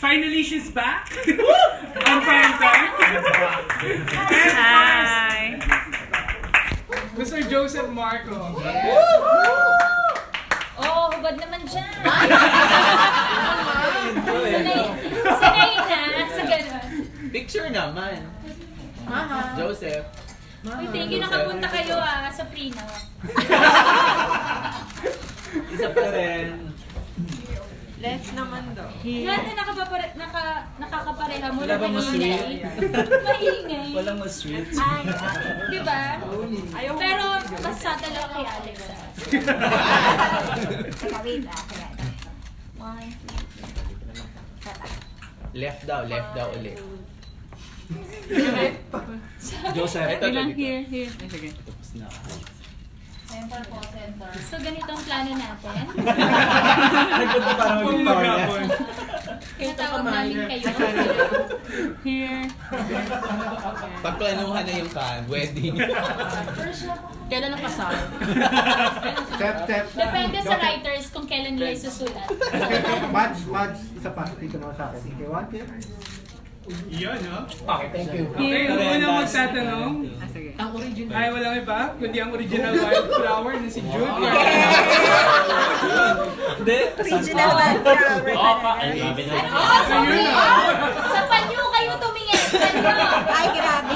Finally, she's back. On prime time. Hi. Mr. Joseph Marco. Oh, hubad naman siya. Sanay na sa ganun. Picture naman. Joseph. Uy, thank you, nakapunta kayo sa Prino. Isa pa rin. Let's naman daw. Lahat na nakakapareha mo Wala na bang maingay. Maingay. Walang mas sweet. Diba? Pero mas subtle ako kay Alex. Wait, Left daw ulit. Joseph. Ito Ilang here. Tapos na. So ganito ang plano natin. Nagpunta para mag-Victoria. Tinatawag namin kayo. Here. Pagplanuhan na yung wedding. Kailan ang kasal? Tep. Depende sa writers kung kailan nila isusulat. Mads, isa pa. Dito naman sa akin. Okay, one, two. Iyon, no? Okay, thank you. Okay, ang unang magtatanong. Sige. Ay, walang iba, kundi ang original wildflower na si Jude. Original wildflower. Sorry! Sa panyo kayo tumingin! Panyo! Ay, grabe.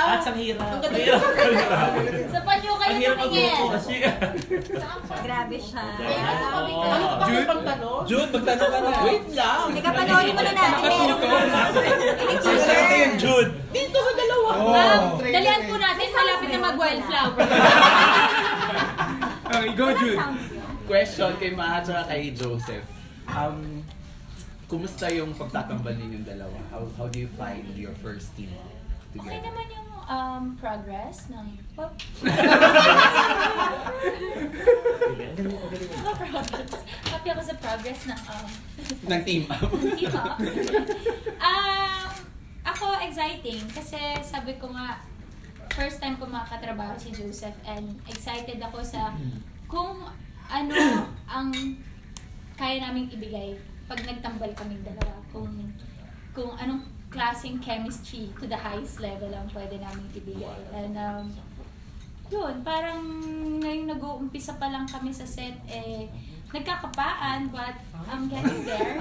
At ang hirap. Sa panyo kayo tumingin! Grabe siya. Jude, magtanong ka na. Wait lang. Teka, panoorin mo na natin. Meron ko. Jude. Dito sa dalawa. Dalihan po natin, malapit na mag-wildflower. Okay, go Jude. Question kay Maha at kay Joseph. Kumusta yung pagtatambal ninyong dalawa? How do you find your first team Okay together? naman yung progress ng Happy ako sa progress ng Ng team up. team up. Ako exciting kasi sabi ko nga first time ko makatrabaho si Joseph and excited ako sa kung ano ang kaya naming ibigay pag nagtambal kaming dalawa, kung anong klaseng chemistry to the highest level ang pwede namin ibigay. And yun, parang ngayong nag-uumpisa pa lang kami sa set, nagkakapaan, but I'm getting there.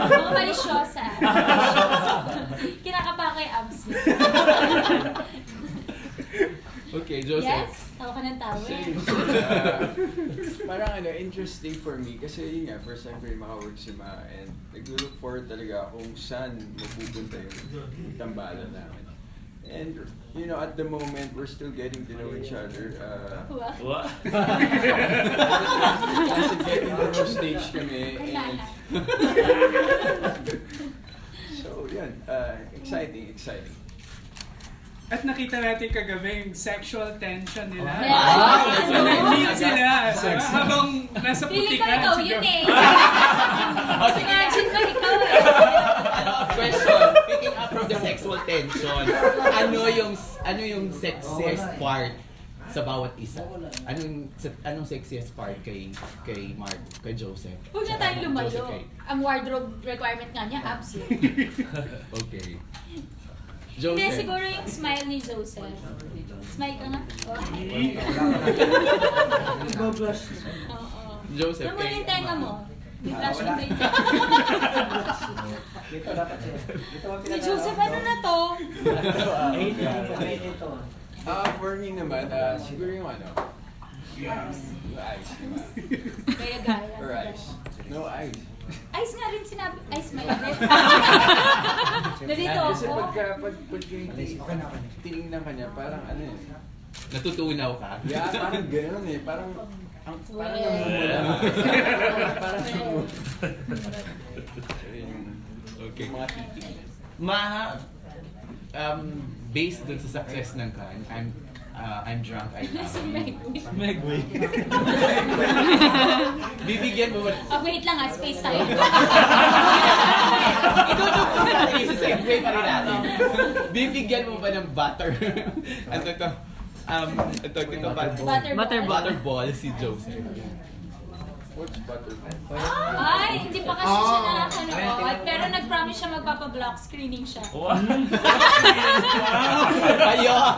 Mga malisyosa. Kinakapa ko yung abs. Okay, Joseph. Yes? Tawa ka ng tawa. Parang interesting for me kasi yun nga, first time ko yung makawork si Ma and nag-look forward talaga kung saan mapupunta yung tambalan namin. And, at the moment, we're still getting to know each other. What? Kasi getting to know stage kami. And, so, yun. Exciting. At nakita natin kagabi yung sexual tension nila. Yes. So, nag-meet sila. Habang nasa Feeling ko putikan. ikaw yun eh. Imagine mo ikaw eh. Question, picking up from the sexual tension, ano yung sexiest part sa bawat isa? Anong sexiest part kay Mark, kay Joseph? Huwag na tayong lumayo. Joseph, kay- Ang wardrobe requirement nga niya, abs yun. Okay. Hindi, Joseph. siguro yung smile ni Joseph. Smile ka nga. Oo. Joseph, Alam mo yung tenga mo. Yung flash mo yung Si Joseph, ano na to? for me naman, siguro yung eyes. Gaya-gaya. Or eyes. No eyes. Ice nga rin sinabi. Ice may Nalito Kasi ako. pag tinignan ka niya, parang natutunaw ka? Yeah, parang gano'n parang Well. parang Okay. mga titig. Maha, based dun sa success ng Cannes, I'm drunk, I'm Si happy. Megway. Bibigyan mo ba? Wait lang space tayo. Isa-segue pa rin natin. Bibigyan mo ba ng butter? Butterball. Butterball si Joseph. What's butterball? Ay! kasi siya nakakanood, pero nag-promise siya magpapa-block screening siya. Ayun!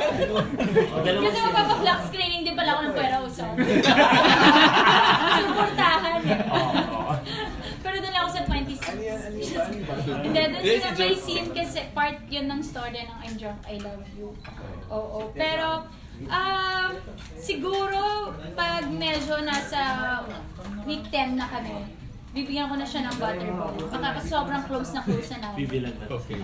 Kasi magpapa-block screening din pala ako ng Puwera Usap. Suportahan. Pero doon lang ako sa 26. Hindi, doon sa may scene kasi part yun ng story ng I'm Drunk, I Love You. Oo. Pero, siguro, pag medyo nasa week 10 na kami, bibigyan ko na siya ng butterball. Baka sobrang close na namin. Bibilang na. Okay.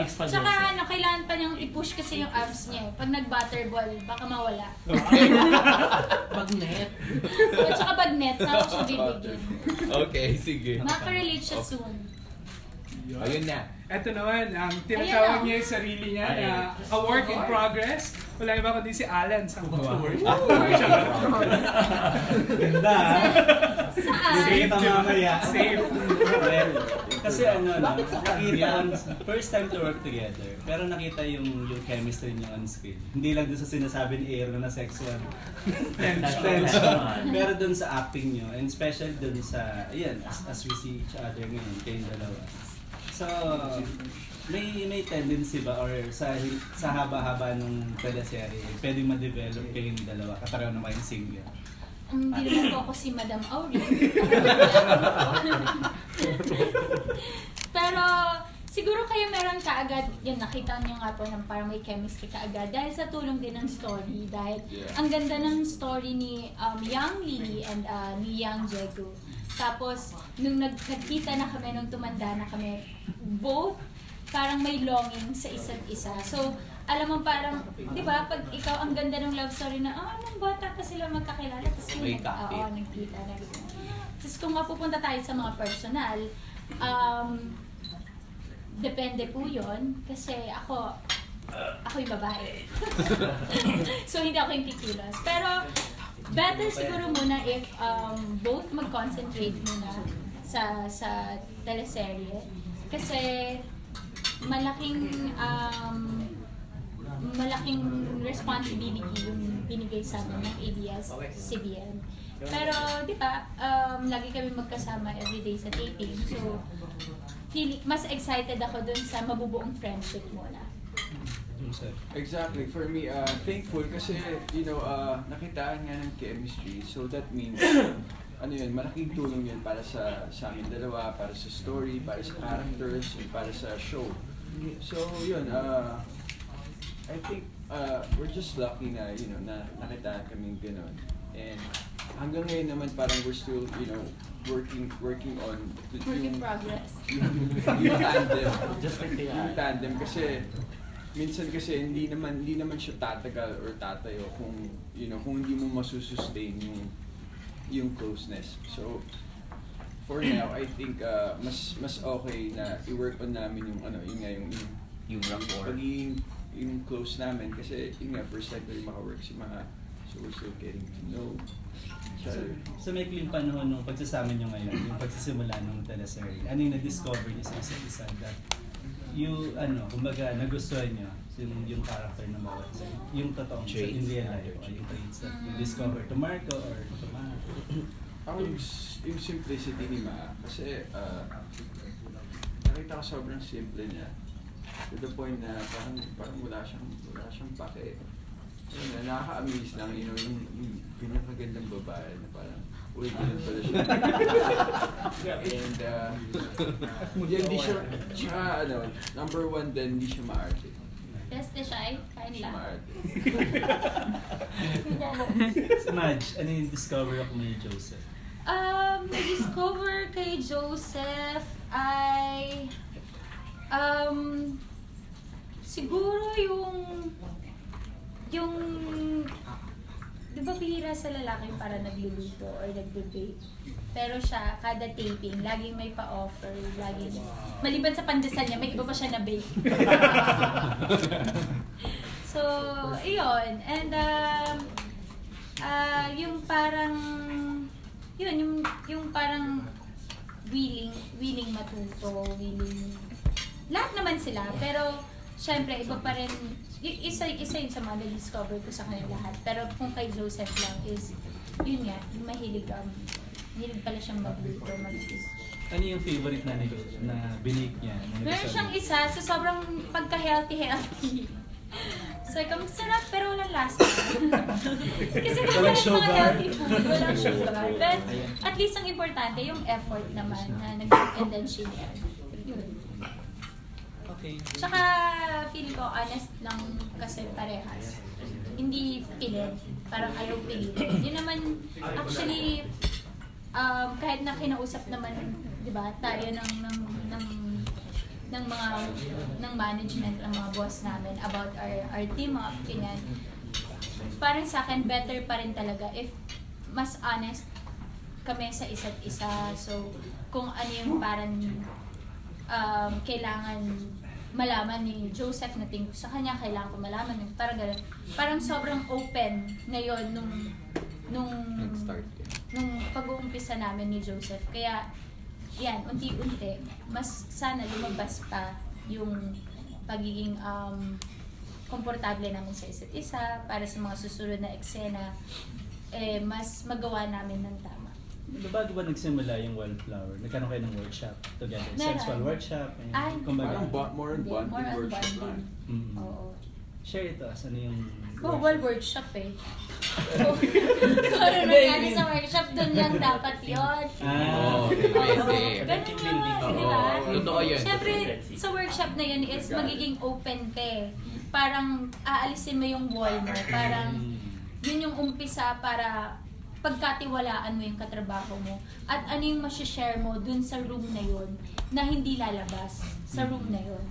Tsaka kailangan pa niyang i-push kasi yung abs niya. Pag nag-butterball, baka mawala. Magnet. Tsaka bagnet, saan ko siya bibigyan. Okay, sige. Maka-relate siya soon. Ayun na. Ito naman, ang tinatawag Ayun na. niya yung sarili niya na a work in progress. Wala iba kundi si Alan sa Ganda. Saan? Safe, Kita mamaya. Safe. Well, kasi nakita first time to work together. Pero nakita yung chemistry niyo on screen. Hindi lang dun sa sinasabi ni Aaron na sexual tension. Pero dun sa acting niyo, and especially dun sa, ayan, as we see each other ngayon, kayong dalawa. So, may tendency ba or sa haba-haba ng teleserye, pwedeng ma-develop kayong dalawa, kapareho na kayong single? Hindi naman po ako si Madam Auri. Pero siguro kayo meron kaagad, yun nakita niyo nga po ng parang may chemistry kaagad dahil sa tulong din ng story. Dahil ang ganda ng story ni Yang Lily and ni Yang Jego. Tapos nung nagkita na kami, nung tumanda na kami, both parang may longing sa isa't isa. So, alam mo parang, di ba, pag ikaw ang ganda ng love story na, nung bata pa sila magkakilala, tapos yun, nagkita na gano'n. Tapos kung mapupunta tayo sa mga personal, depende po yun, kasi ako yung babae. So, hindi ako yung kikilos. Pero, better siguro muna if both mag-concentrate muna sa teleserye. Kasi, malaking responsibility yung binigay sa amin ng ABS-CBN. Pero, di ba, lagi kami magkasama everyday sa taping. So, mas excited ako dun sa mabubuong friendship muna. Exactly. For me, thankful kasi, nakitaan nga ng chemistry. So that means, malaking tulong yun para sa amin dalawa, para sa story, para sa characters, and para sa show. So yun, I think we're just lucky na, na nakitaan kaming ganun. And hanggang ngayon naman parang we're still, working on Work in progress. yung tandem. Yung tandem kasi minsan kasi hindi naman siya tatagal or tatayo kung hindi mo masusustain yung closeness. So for now, I think mas okay na i-work on namin yung rapport, yung close namin kasi first time na maka-work si Maha. So we're still getting to know each other. So may kling panahon nung pagsasama nyo ngayon, yung pagsisimula ng teleserye, ano yung na-discover nyo sa isa't isa that kumbaga nagustuhan nyo yung character na bawat sa yung totoong in real life o yung traits that you discover to Marco or to Maha? Yung simplicity ni Maha kasi nakita ko sobrang simple niya to the point na parang wala siyang pake. Nakaka-amaze lang, yung ganyan kagandang babae na parang, uy, ganyan pala siya. And, hindi siya, number one din, hindi siya maarte. Beste siya kain Siya lang. maarte. So Madge, ano yung discover ako ni Joseph? Na-discover kay Joseph ay, siguro yung di ba bihira sa lalaki para nagluluto or nagbe-bake? Pero siya, kada taping, laging may pa-offer, laging, maliban sa pandesal niya, may iba pa siya na bake. So, iyon. And, yung parang, yung parang willing matuto, lahat naman sila, pero, syempre, iba pa rin, isa yun sa mga na-discover ko sa kanila lahat. Pero kung kay Joseph lang is, yun nga, mahilig pala siyang magluto, mag-fish. Ano yung favorite na binake niya? Meron siyang isa sa sobrang pagka-healthy. So, sarap pero walang lasa. Kasi Walang mga sugar. healthy food, walang sugar. But at least ang importante, yung effort naman na and then share. Yun. Okay. Tsaka feeling ko honest lang kasi parehas. Hindi pilit. Parang ayaw pilitin. Yun naman, actually, kahit na kinausap naman, di ba, tayo ng management, ng mga boss namin about our team, mga ganyan. Parang sa akin, better pa rin talaga if mas honest kami sa isa't isa. So, kung ano yung parang kailangan malaman ni Joseph na tingin ko sa kanya, kailangan ko malaman yung parang gano'n. Parang sobrang open ngayon nung pag-uumpisa namin ni Joseph. Kaya, yan, unti-unti, mas sana lumabas pa yung pagiging komportable namin sa isa't isa para sa mga susunod na eksena, mas magawa namin ng tama. Bago ba nagsimula yung Wildflower? Nagkaroon kayo ng workshop together? Meron. Sexual workshop? Ay, Parang more on Hindi, more bonding on workshop bonding. lang. Mm. Oo. Share ito, ano yung... Well, workshop eh. Kung ano nangyari sa workshop, dun lang dapat yun. Oo, depende. Ganun yun, di ba? Totoo yun. Siyempre, sa workshop na yun is magiging open ka eh. Parang aalisin mo yung wall mo. Parang yun yung umpisa para pagkatiwalaan mo yung katrabaho mo. At ano yung masishare mo dun sa room na yun na hindi lalabas sa room na yun.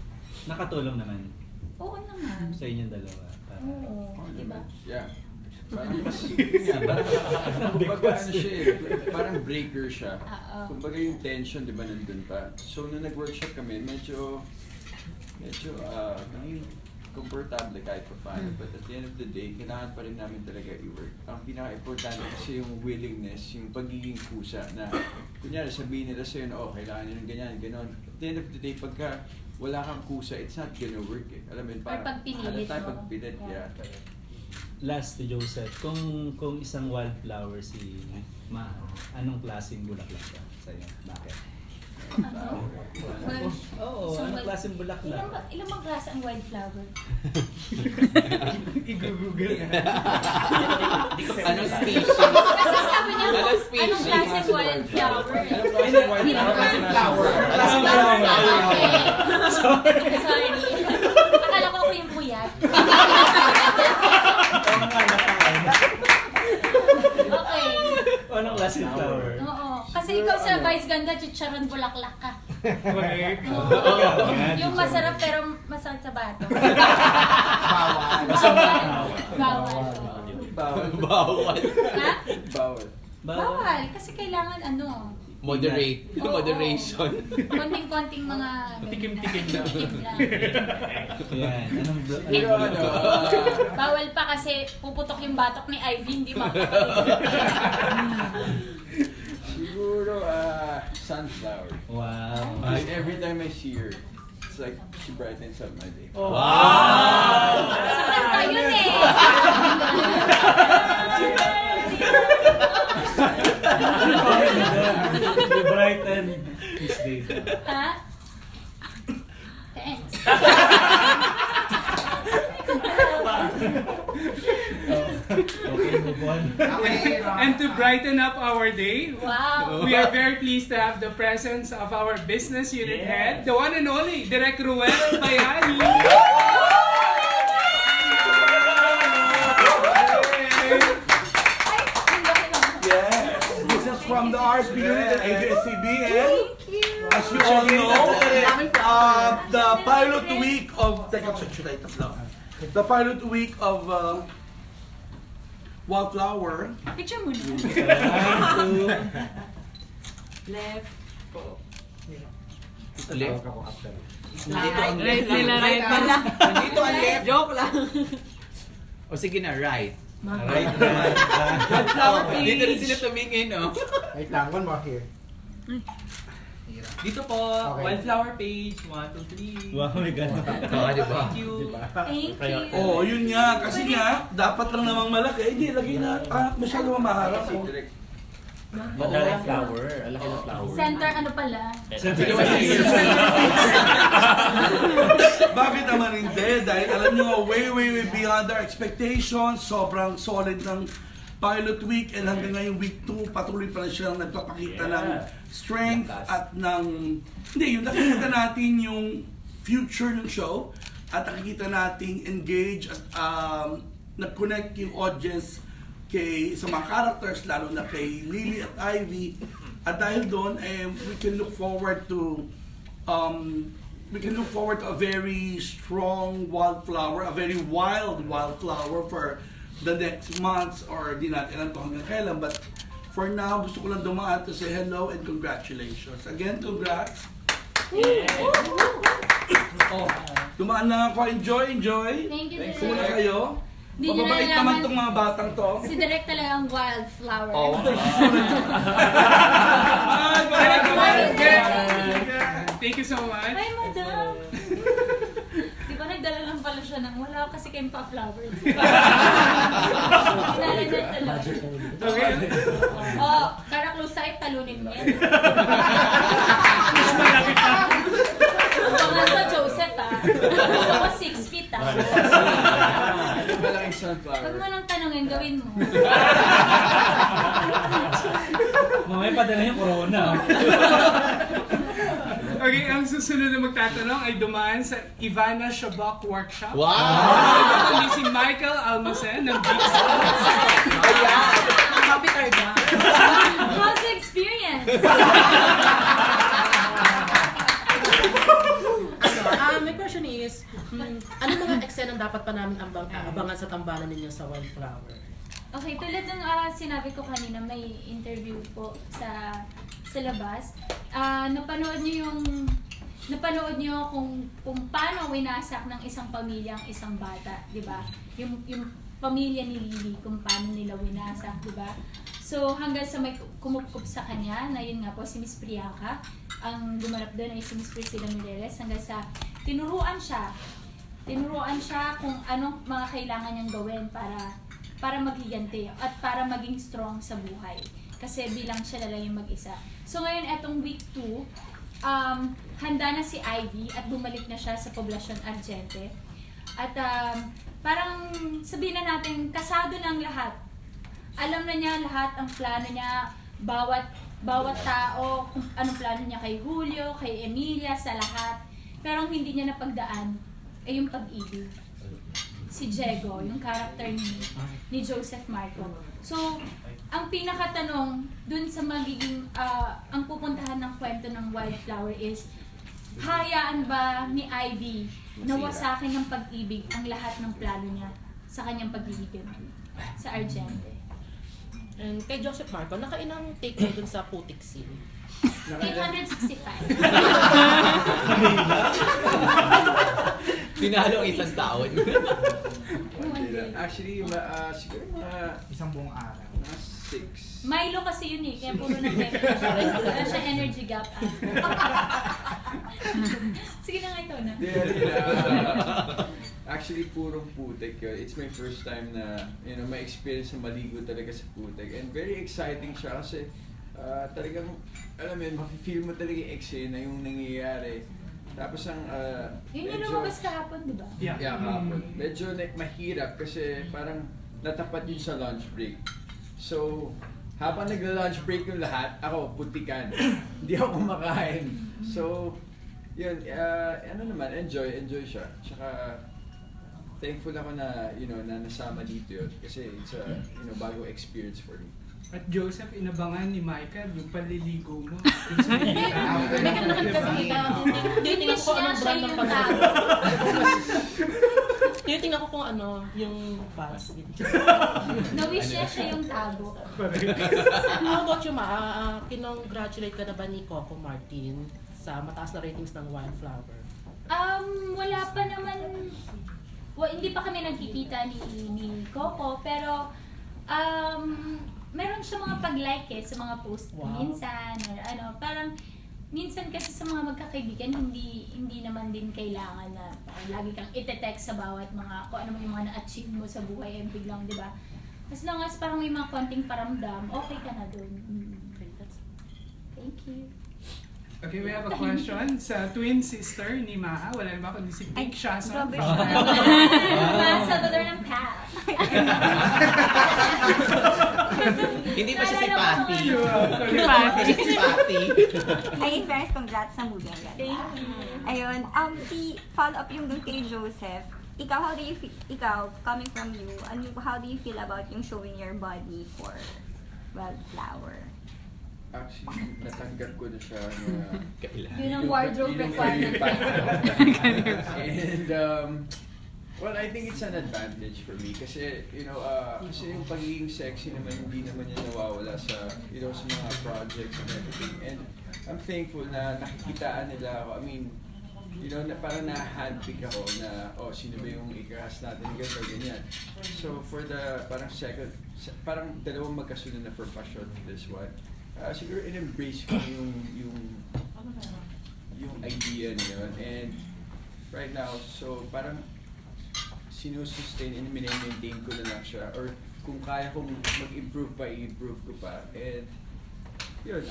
Nakatulong naman Oo naman. sa inyong dalawa. Oo, di ba? Yeah. Parang mas, kumbaga ano siya eh, parang breaker siya. Oo. Kumbaga yung tension, di ba, nandun pa. So, nung nag-workshop kami, medyo, naging komportable kahit pa paano. But at the end of the day, kailangan pa rin namin talaga i-work. Ang pinaka-importante kasi yung willingness, yung pagiging kusa na, kunyari sabihin nila sa'yo na, kailangan nyo ng ganyan, ganon. At the end of the day, pagka wala kang kusa, it's not gonna work eh. Alam mo yun, Or pagpinilit mo. Pagpilit, yeah. Last to Joseph, kung isang wildflower si Ma, anong klaseng bulaklak ka sa'yo? Bakit? Ano? Well, Oo, so anong klaseng bulaklak? ilang bang klase ang wildflower? I-google nga. Anong species? Kasi sabi niya, Anong species? anong klaseng wildflower? Anong klaseng flower? Sorry. Akala ko ako yung puyat. Okay. Anong klaseng flower? Oo. Kasi ikaw sa Vice Ganda, chicharon bulaklak ka. Correct. Oo. Yung masarap pero masakit sa bato. Bawal. Bawal. Ha? Bawal. Bawal. Kasi kailangan ano, Moderate. Oo. Moderation. konting-konting mga... Tikim-tikim lang. Tikim lang. Yan. Anong Pero ano, Bawal pa kasi puputok yung batok ni Ivy, hindi makakapagod. siguro, sunflower. Wow. Because every time I see her, it's like she brightens up my day. Wow! Sakal pa yun eh! You brighten his day. Ha? Thanks. Okay, move on. And to brighten up our day, Wow. we are very pleased to have the presence of our business unit head, the one and only, Direk Ruel Bayani. This is from the RSB unit at ABS-CBN. Thank you. As you all know, the pilot week of the pilot week of Wildflower. Picture mo na. Left. Left. Right nila, right pala. Nandito ang left. Joke lang. O sige na, right. Right naman. Wildflower page. Dito rin sila tumingin, oh. Wait lang, one more here. Dito po, Okay. Wildflower page, 1, 2, 3. Wow, may ganun. Oo, di ba? Thank you. Thank you. Oh, yun nga. Kasi nga, dapat lang namang malaki. Hindi, lagay na. Masyado mamaharap. Direct. Madaling flower. Ang laki ng flower. Center ano pala? Bakit naman hindi? Dahil alam nyo, way beyond our expectations. Sobrang solid ng pilot week and hanggang ngayong week 2, patuloy pa rin silang nagpapakita ng strength at ng... Hindi, yung nakikita natin yung future ng show at nakikita natin engage at nag-connect yung audience sa mga characters, lalo na kay Lily at Ivy. At dahil doon, we can look forward to a very strong wildflower, a very wild wildflower for the next months, or di natin alam kung hanggang kailan. But for now, gusto ko lang dumaan to say hello and congratulations. Again, congrats. Dumaan lang ako. Enjoy. Thank you, Kumuna Direk. kayo. Hindi nyo Mababait nalalaman. naman itong mga batang to. Si Direk talaga ang wildflower. Thank you so much. Hi, madam! Di ba nagdala lang pala siya ng wala kasi kayong pa-flower. Narinig talaga. Okay. Oh, Karaklusay, talunin mo yan. Mas malaki pa. Ang pangalan ko, Joseph Gusto ko 6 feet Malaking sunflower. Huwag mo nang tanongin, gawin mo. Mamaya padala yung corona. Okay, ang susunod na magtatanong ay dumaan sa Ivana Shabak Workshop. Wow! Ito si Michael Almacen ng Big Stars. Happy card na. How's the experience? My question is, ano mga eksena dapat pa namin abangan sa tambalan ninyo sa Wildflower? Okay, tulad ng sinabi ko kanina, may interview po sa labas. Napanood niyo kung paano winasak ng isang pamilya ang isang bata, 'di ba? Yung pamilya ni Lily, kung paano nila winasak, 'di ba? So hanggang sa may kumupkup sa kanya, na yun nga po si Miss Priyanka, ang gumanap doon ay si Miss Priscilla Mireles, hanggang sa tinuruan siya kung anong mga kailangan niyang gawin para maghiganti at para maging strong sa buhay. Kasi bilang siya na lang yung mag-isa. So ngayon, etong week 2, handa na si Ivy at bumalik na siya sa Poblacion Argente. At parang sabihin na natin, kasado na ang lahat. Alam na niya lahat ang plano niya, bawat tao, kung anong plano niya kay Julio, kay Emilia, sa lahat. Pero ang hindi niya napagdaan ay yung pag-ibig. Si Diego, yung character ni Joseph Marco. So, ang pinakatanong dun sa magiging, ang pupuntahan ng kwento ng Wildflower is, hayaan ba ni Ivy na wasakin ng pag-ibig ang lahat ng plano niya sa kanyang pag-ibig sa Argente? And kay Joseph Marco, nakainang take mo dun sa putik scene? 865. Pinalo ang isang taon. Actually, siguro mga Isang buong araw. 6. Milo kasi yun eh, kaya puro ng energy. Wala siya energy gap. Sige na nga ito na. Actually, purong putik yun. It's my first time na, may experience na maligo talaga sa putik. And very exciting siya kasi talagang, alam mo yun, mafe-feel mo talaga yung eksena yung nangyayari. Tapos ang Yun yung lumabas kahapon, di ba? Yeah, kahapon. Medyo mahirap kasi parang natapat yun sa lunch break. So, habang nagla-lunch break yung lahat, ako putikan. Hindi ako kumakain. So, yun, enjoy siya. Tsaka, thankful ako na, na nasama dito yun. Kasi it's a, bagong experience for me. At Joseph, inabangan ni Michael yung paliligo mo. Tinitingnan ko anong brand ng pag-ibig. Tinitingnan ko kung yung pads. Na-wish niya siya yung tabo. How about you, kinongratulate ka na ba ni Coco Martin sa mataas na ratings ng Wildflower? Wala pa naman. Hindi pa kami nagkikita ni Coco, pero meron siya mga pag-like sa mga post minsan or parang minsan kasi sa mga magkakaibigan hindi naman din kailangan na lagi kang ite-text sa bawat mga kung ano yung mga na-achieve mo sa buhay and biglang, di ba? As long as parang may mga konting paramdam, okay ka na dun. Thank you. Okay, we have a question sa twin sister ni Maha. Wala na ba kundi si Pink Shason? grabe Mga Salvador ng Pat. Hindi pa siya si Patty. Si Patty. Ay, in fairness, congrats sa movie. Ang ganda. Thank you. Ayun, follow up yung dun kay Joseph. Ikaw, how do you feel, coming from you, how do you feel about yung showing your body for Wildflower? Actually, natanggap ko na siya na Yun ang wardrobe requirement. And, well, I think it's an advantage for me kasi, kasi yung pagiging sexy naman, hindi naman yan nawawala sa, sa mga projects and everything. And I'm thankful na nakikitaan nila ako. I mean, na parang na-handpick ako na, sino ba yung ikahas natin, ganyan. So, for the, parang dalawang magkasunod na for passion, this one. Siguro in-embrace ko yung idea niyon. And right now, so parang sinusustain and maintain ko na lang siya. Or kung kaya kong mag-improve pa, i-improve ko pa. And yun,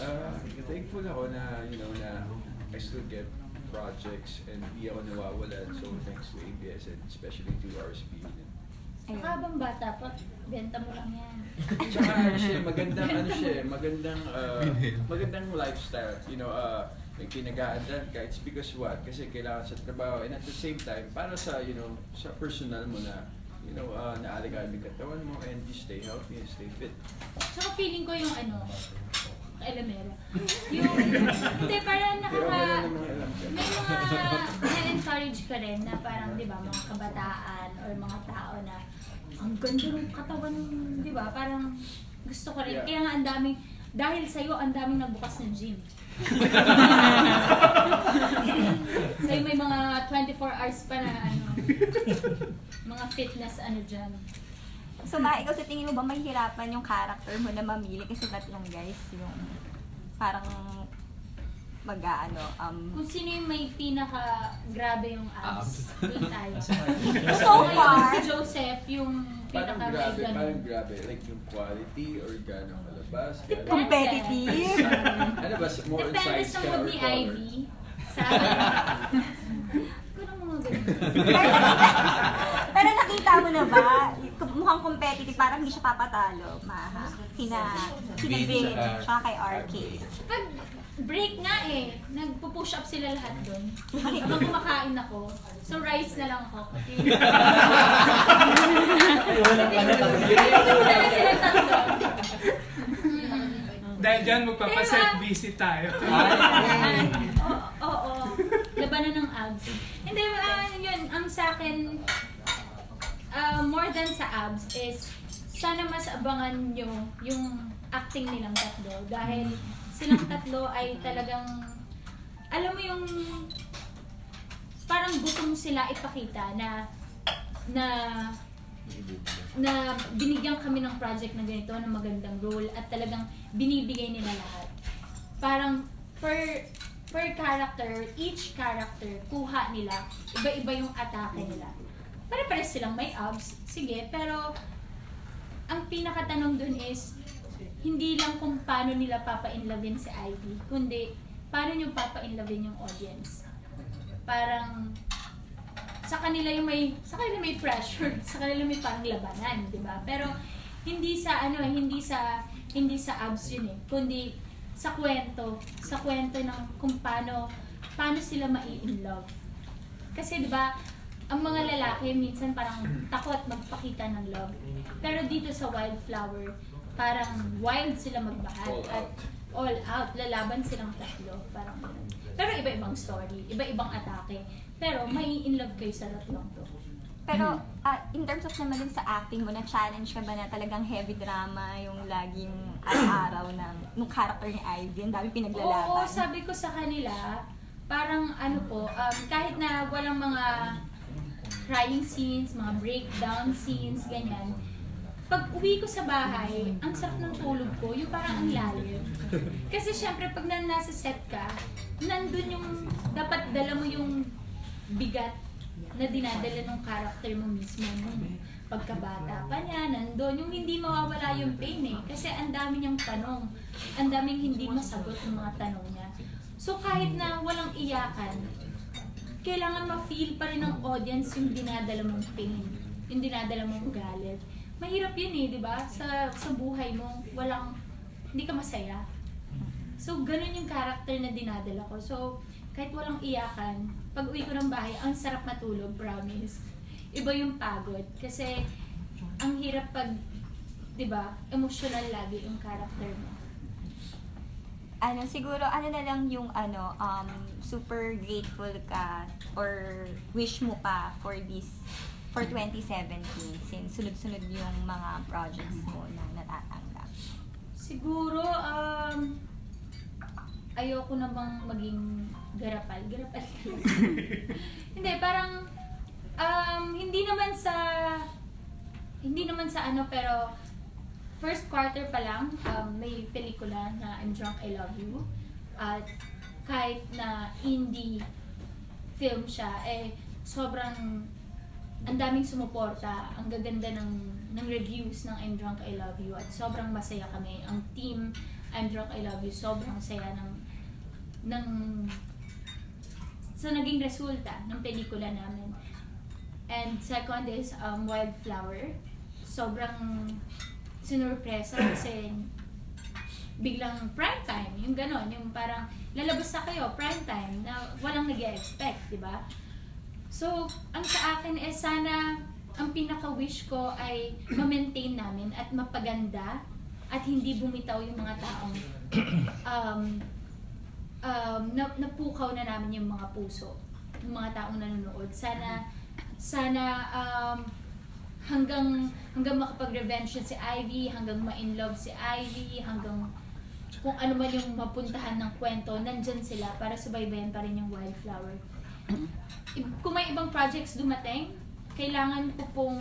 thankful ako na, na I still get projects and di ako nawawalan. So thanks to ABS and especially to RSP. Saka habang bata pa, benta mo lang yan. Tsaka magandang lifestyle. May kinagaanan ka. It's because what? Kasi kailangan sa trabaho and at the same time, para sa, sa personal mo na, naalagaan yung katawan mo and you stay healthy and stay fit. Tsaka feeling ko yung Elemero. Hindi, parang may mga na-encourage ka rin na parang, di ba, mga kabataan or mga tao na ang ganda ng katawan, di ba, parang gusto ko rin. Yeah. Kaya nga ang daming, dahil sa'yo, ang daming nagbukas ng gym. Sa'yo may mga 24 hours pa na mga fitness dyan. So, ikaw sa tingin mo ba mahihirapan yung character mo na mamili kasi tatlong guys yung parang kung sino yung may pinaka-grabe yung abs, doon tayo. So far, si Joseph yung pinaka-grabe. Parang grabe, like yung quality or gano'ng malabas. Competitive. Ano ba, more on Depende size sa ka mood or ni color? Ivy. Sa Pero nakita mo na ba, mukhang competitive, parang hindi siya papatalo, Maha. Kina Vin, tsaka kay RK. Pag break nga nagpo-push up sila lahat doon. Habang kumakain ako, so rice na lang ako. Sila tatlo. Dahil dyan, magpapaset visit tayo. Oo. Labanan ng abs. Hindi, yun, ang sa akin, more than sa abs is, sana mas abangan nyo yung acting nilang tatlo. Dahil silang tatlo ay talagang, alam mo yung, parang gutom sila ipakita na binigyan kami ng project na ganito, na magandang role, at talagang binibigay nila lahat. Parang per character, each character, kuha nila, iba-iba yung atake nila. Pare-pares silang may abs, sige, pero ang pinakatanong dun is, hindi lang kung paano nila papa-inlovin si Ivy, kundi paano nyo papa-inlovin yung audience. Parang, sa kanila may pressure, sa kanila may parang labanan, di ba? Pero hindi sa abs yun kundi sa kwento ng kung paano sila mai-inlove. Kasi di ba, ang mga lalaki minsan parang takot magpakita ng love. Pero dito sa Wildflower, parang wild sila magmahal at all out, lalaban silang tatlo, parang ganun. Pero iba-ibang story, iba-ibang atake. Pero may in love kayo sa tatlong to. Pero in terms of naman din sa acting mo, na-challenge ka ba na talagang heavy drama yung laging araw-araw ng character ni Ivy, ang dami pinaglalaban? Oo, sabi ko sa kanila, parang kahit na walang mga crying scenes, mga breakdown scenes, ganyan, pag uwi ko sa bahay, ang sarap ng tulog ko, yung parang ang lalim. Kasi syempre, pag nasa set ka, nandun yung, dapat dala mo yung bigat na dinadala ng character mo mismo. pagkabata pa niya, nandun, yung hindi mawawala yung pain eh. Kasi ang dami niyang tanong, ang daming hindi masagot yung mga tanong niya. So kahit na walang iyakan, kailangan ma-feel pa rin ng audience yung dinadala mong pain, yung dinadala mong galit. Mahirap yun eh, di ba? Sa buhay mo, hindi ka masaya. So ganun yung character na dinadala ko. So kahit walang iyakan, pag uwi ko ng bahay, ang sarap matulog, promise. Iba yung pagod. Kasi, ang hirap pag, di ba, emotional lagi yung character mo. Siguro, na lang yung, super grateful ka or wish mo pa for 2017 since sunod-sunod yung mga projects mo na natatanggap? Siguro, ayoko namang maging garapal. Hindi, parang, hindi naman sa pero first quarter pa lang, may pelikula na I'm Drunk, I Love You. At kahit na indie film siya, sobrang ang daming sumuporta, ang gaganda ng reviews ng I'm Drunk, I Love You, at sobrang masaya kami. Ang team I'm Drunk, I Love You, sobrang saya sa naging resulta ng pelikula namin. And second is Wildflower. Sobrang sinurpresa kasi biglang prime time, yung ganon, yung parang lalabas na kayo, prime time, na walang nag-expect, di ba? So, ang sa akin sana ang pinaka-wish ko ay ma-maintain namin at mapaganda at hindi bumitaw yung mga taong napukaw na namin yung mga puso, yung mga taong nanonood. Sana hanggang makapag-revenge si Ivy, hanggang ma-inlove si Ivy, hanggang kung ano man yung mapuntahan ng kwento, nandyan sila para subaybayan pa rin yung Wildflower. Kung may ibang projects dumating, kailangan ko pong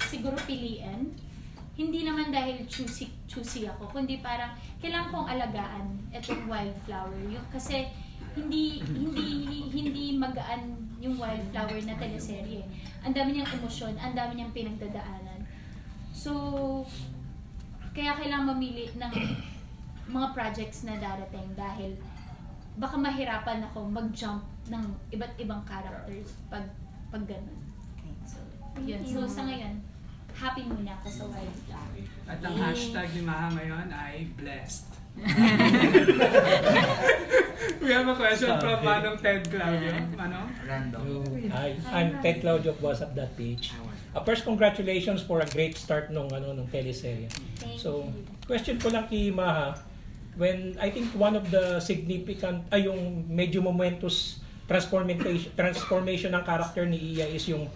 siguro piliin. Hindi naman dahil choosy ako, kundi parang kailangan kong alagaan itong Wildflower. Kasi hindi magaan yung Wildflower na teleserye. Ang dami niyang emosyon, ang dami niyang pinagdadaanan. So, kaya kailangan mamili ng mga projects na darating dahil baka mahirapan ako mag-jump ng iba't ibang characters pag ganun. So, yun. So, sa ngayon, happy muna ako sa Wildflower. At ang hashtag ni Maha ngayon ay blessed. We have a question from Manong Ted Claudio. Manong? Hi, I'm Ted Claudio of WhatsApp.ph. First, congratulations for a great start nung teleserye. So, question ko lang kay Maha, when I think one of the significant, yung medyo momentous transformation ng character ni Iya is yung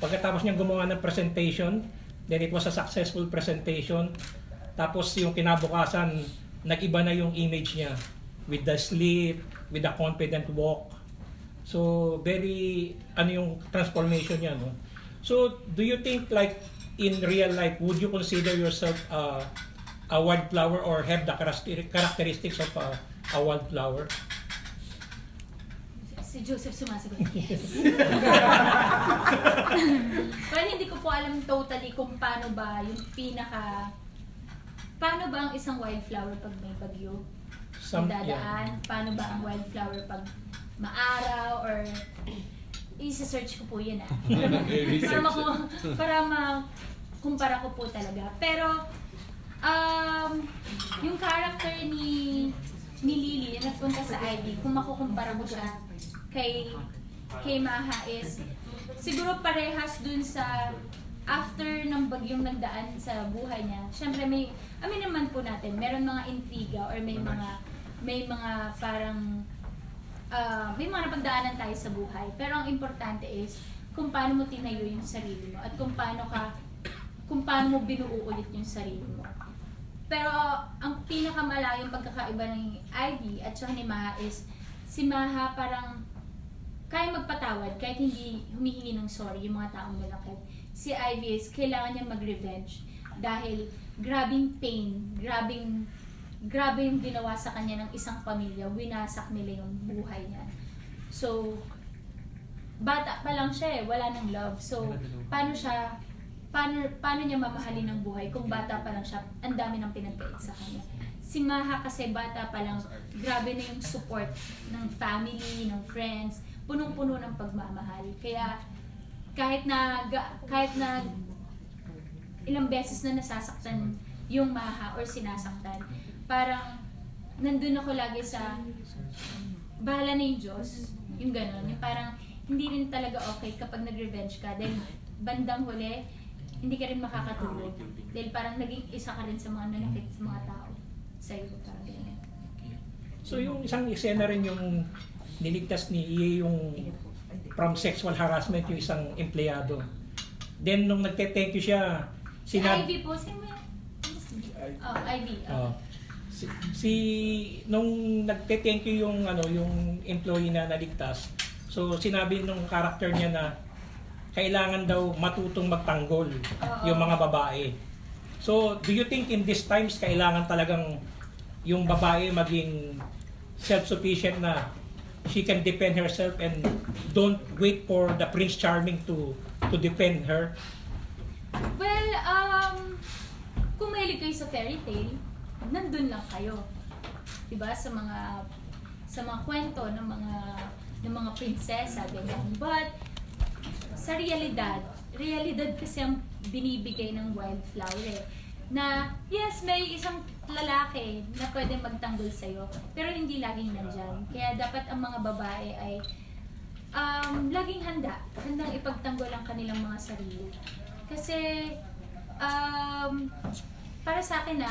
pagkatapos niyang gumawa ng presentation, then it was a successful presentation, tapos yung kinabukasan, nag-iba na yung image niya with the sleep, with the confident walk. So, very, yung transformation niya, no? So, do you think like in real life, would you consider yourself a wildflower or have the characteristics of a wildflower? Si Joseph sumasagot, yes. Well, hindi ko po alam totally kung paano ba paano ba ang isang wildflower pag may bagyo? Dadaan? Paano ba ang wildflower pag maaraw? Or isa-search ko po yan para makumpara ko po talaga. Pero yung character ni Lily na nagpunta sa Ivy, kung makukumpara ko siya kay Maha is siguro parehas dun sa after ng bagyong nagdaan sa buhay niya. Syempre amin naman po natin, meron mga intriga or may mga parang may mga napagdaanan tayo sa buhay. Pero ang importante is kung paano mo tinayo yung sarili mo at kung paano mo binuo ulit yung sarili mo. Pero ang pinakamalayong pagkakaiba ng Ivy at saka ni Maha is si Maha parang kaya magpatawad kahit hindi humihingi ng sorry yung mga taong malakit. Si Ivy is kailangan niya mag-revenge dahil grabing pain, grabe yung ginawa sa kanya ng isang pamilya, winasak nila yung buhay niya. So, bata pa lang siya wala nang love. So, paano siya paano niya mamahalin ang buhay kung bata pa lang siya, ang dami ng pinagkait sa kanya. Si Maha kasi bata pa lang, grabe na yung support ng family, ng friends, punong-puno ng pagmamahal. Kaya kahit na ilang beses na nasasaktan yung Maha or sinasaktan, parang nandun ako lagi sa bahala na yung Diyos, yung gano'n. Yung parang hindi rin talaga okay kapag nag-revenge ka dahil bandang huli, hindi ka rin makakatulog. Dahil parang naging isa ka rin sa mga nanakit sa mga tao. Sa'yo, parang ganyan. So yung isang eksena rin yung niligtas ni Iye yung from sexual harassment yung isang empleyado. Then nung nagte-thank you siya, Ivy po, sino yan? Oh, Ivy. Nung nagte-thank you yung yung employee na naligtas, so sinabi nung character niya na kailangan daw matutong magtanggol yung mga babae. So, do you think in these times kailangan talagang yung babae maging self-sufficient na she can defend herself and don't wait for the Prince Charming to defend her? Well, kung mahilig kayo sa fairy tale, nandun lang kayo. Diba? Sa mga kwento ng mga prinsesa, ganyan. But sa realidad kasi ang binibigay ng wildflower na yes, may isang lalaki na pwede magtanggol sa'yo, pero hindi laging nandyan. Kaya dapat ang mga babae ay laging handang ipagtanggol ang kanilang mga sarili. Kasi para sa akin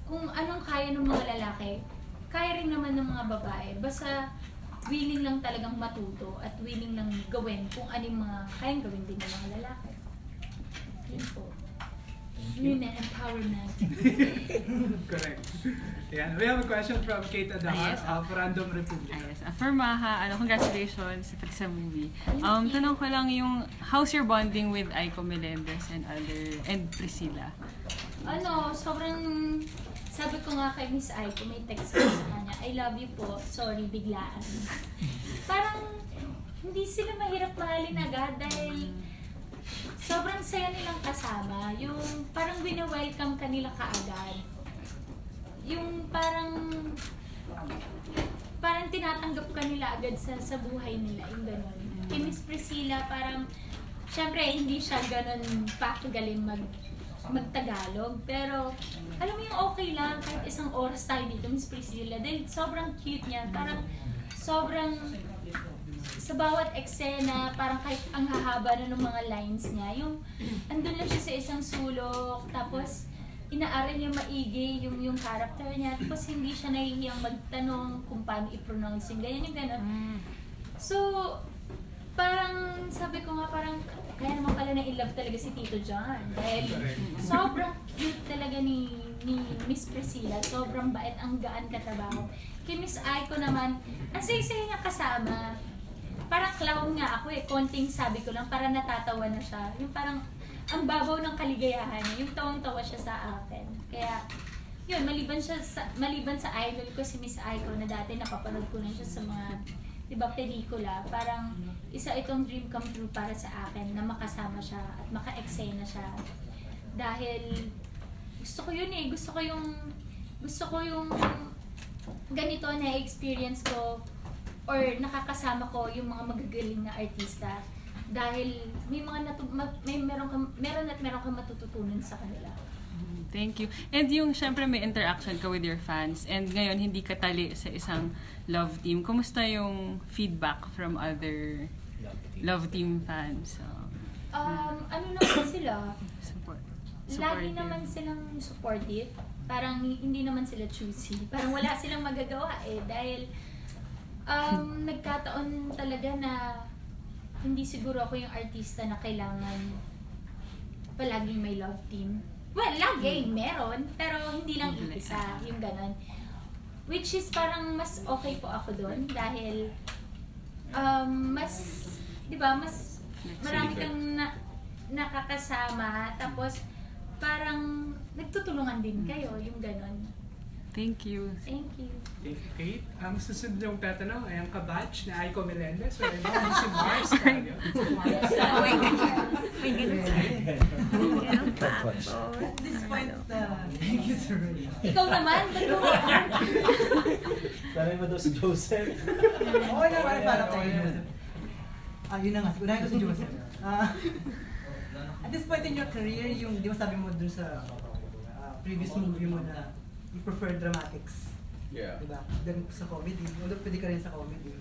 kung anong kaya ng mga lalaki, kaya rin naman ng mga babae. Basta willing lang talagang matuto at willing lang gawin kung anong mga kayang gawin din ng mga lalaki. Yun po. Women empowerment. Correct. Yeah, we have a question from Kate Adahar of Random Republic. Yes. For Maha, congratulations sa movie. Tanong ko lang yung, how's your bonding with Aiko Melendez and Priscilla? Sobrang sabi ko nga kay Miss Aiko, may text ko sa kanya, I love you po, sorry, biglaan. Parang hindi sila mahirap mahalin agad dahil sobrang saya nilang kasama. Yung parang wina-welcome ka nila kaagad. Yung parang tinatanggap ka nila agad sa buhay nila, yung gano'n. Kay Miss Priscilla, parang syempre hindi siya gano'n pakagaling magtagalog, pero alam mo yung okay lang kahit isang oras tayo dito, Miss Priscilla, dahil sobrang cute niya, parang sobrang sa bawat eksena, parang kahit ang hahaba na ng mga lines niya, yung andun lang siya sa isang sulok, tapos inaaral niya maigi yung character niya, tapos hindi siya nahihiyang magtanong kung paano i-pronounce yung ganyan, yung gano'n. So, parang sabi ko nga parang kaya naman pala na in-love talaga si Tito John dahil sobrang cute talaga ni Miss Priscilla, sobrang bait, ang gaan katrabaho. Kay Miss Aiko naman, ang saya-saya niya kasama. Parang clown nga ako konting sabi ko lang, parang natatawa na siya. Yung parang ang babaw ng kaligayahan niya, yung tawang-tawa siya sa akin. Kaya yun, maliban sa idol ko si Miss Aiko na dati napapanood ko na siya sa mga pelikula, parang isa itong dream come true para sa akin na makasama siya at maka-eksena siya. Dahil gusto ko yun gusto ko yung ganito na experience ko or nakakasama ko yung mga magagaling na artista dahil meron kang matututunan sa kanila. Thank you. And yung syempre may interaction ka with your fans and ngayon hindi ka tali sa isang love team. Kumusta yung feedback from other love team fans? Ano naman sila? Supportive. Lagi naman silang supportive. Parang hindi naman sila choosy. Parang wala silang magagawa dahil nagkataon talaga na hindi siguro ako yung artista na kailangan palaging may love team. Well, lagi, meron, pero hindi lang isa, yung ganon. Which is parang mas okay po ako doon dahil mas marami kang nakakasama, tapos parang nagtutulungan din kayo, yung ganon. Thank you. Thank you. Okay, ang susunod yung tatanong ay ang kabatch na Aiko Melendez. So, ito si Mars. Tayo. At this point, thank you, sir. Ikaw naman, Sanay mo daw si Joseph. Okay na, para tayo Joseph. Yun na nga, unahin ko si Joseph. At this point in your career, yung, di ba sabi mo dun sa previous movie mo na you prefer dramatics. Yeah. Diba? Then sa comedy, although pwede ka rin sa comedy.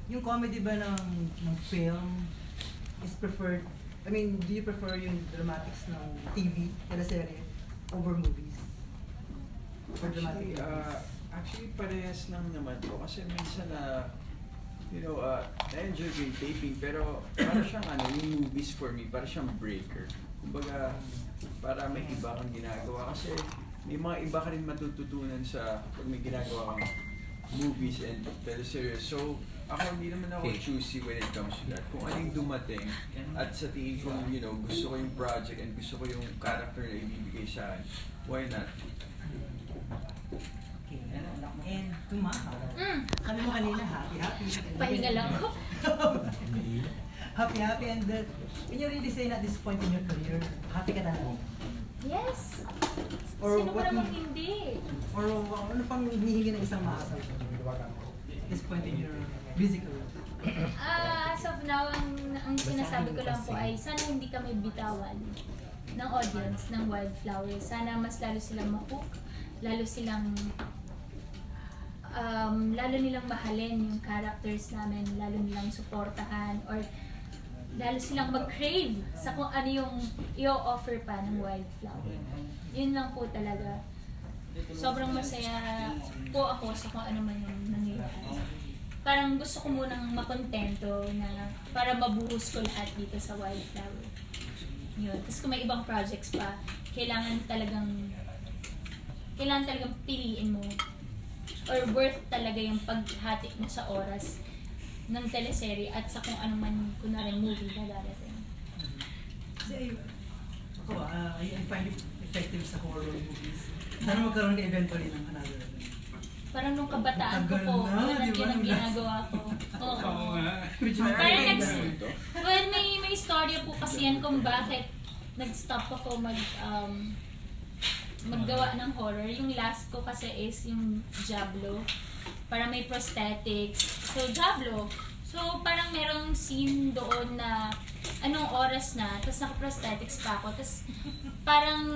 Yung comedy ba ng film is preferred, I mean, do you prefer yung dramatics ng TV, teleserye, over movies? Or dramatic movies? Actually, parehas lang naman po. Kasi minsan na-enjoy ko yung taping, pero para siyang yung movies for me, para siyang breaker. Kumbaga, para may iba kang ginagawa. Kasi may mga iba ka rin matututunan sa pag may ginagawa kang movies and teleseries. So, ako hindi naman ako choosy when it comes to that. Kung anong dumating at sa tingin ko, gusto ko yung project and gusto ko yung character na ibibigay sa akin, why not? Okay. And tumaha. Kami mo kanina, happy. Pahinga lang ako. Happy, and can you really say at this point in your career, happy ka talaga? Yes. Or Sino what pa namang hindi? Or ano pang hinihingi ng isang maasal at this point in your busy career? As of now, ang sinasabi ko lang po ay sana hindi kami bitawan ng audience ng Wildflower. Sana mas lalo silang ma-hook, lalo nilang mahalin yung characters namin, lalo nilang suportahan, or lalo silang mag-crave sa kung ano yung i-offer pa ng Wildflower. Yun lang po talaga. Sobrang masaya po ako sa kung ano man yung nangyayari. Parang gusto ko munang makontento na para mabuhos ko lahat dito sa Wildflower. Yun. Tapos kung may ibang projects pa, kailangan talagang piliin mo or worth talaga yung paghati mo sa oras ng teleserye at sa kung ano man kunwari movie na darating. Kasi ako, I find it effective sa horror movies. Sana magkaroon ka eventually ng another. Parang nung kabataan ko po, yun ang ginagawa ko. Oo. Well, may istorya po kasi yan kung bakit nag-stop ako maggawa ng horror. Yung last ko kasi is yung Diablo. Para may prosthetics. So, Diablo. So, parang merong scene doon na anong oras na, tapos naka-prosthetics pa ako. Tapos, parang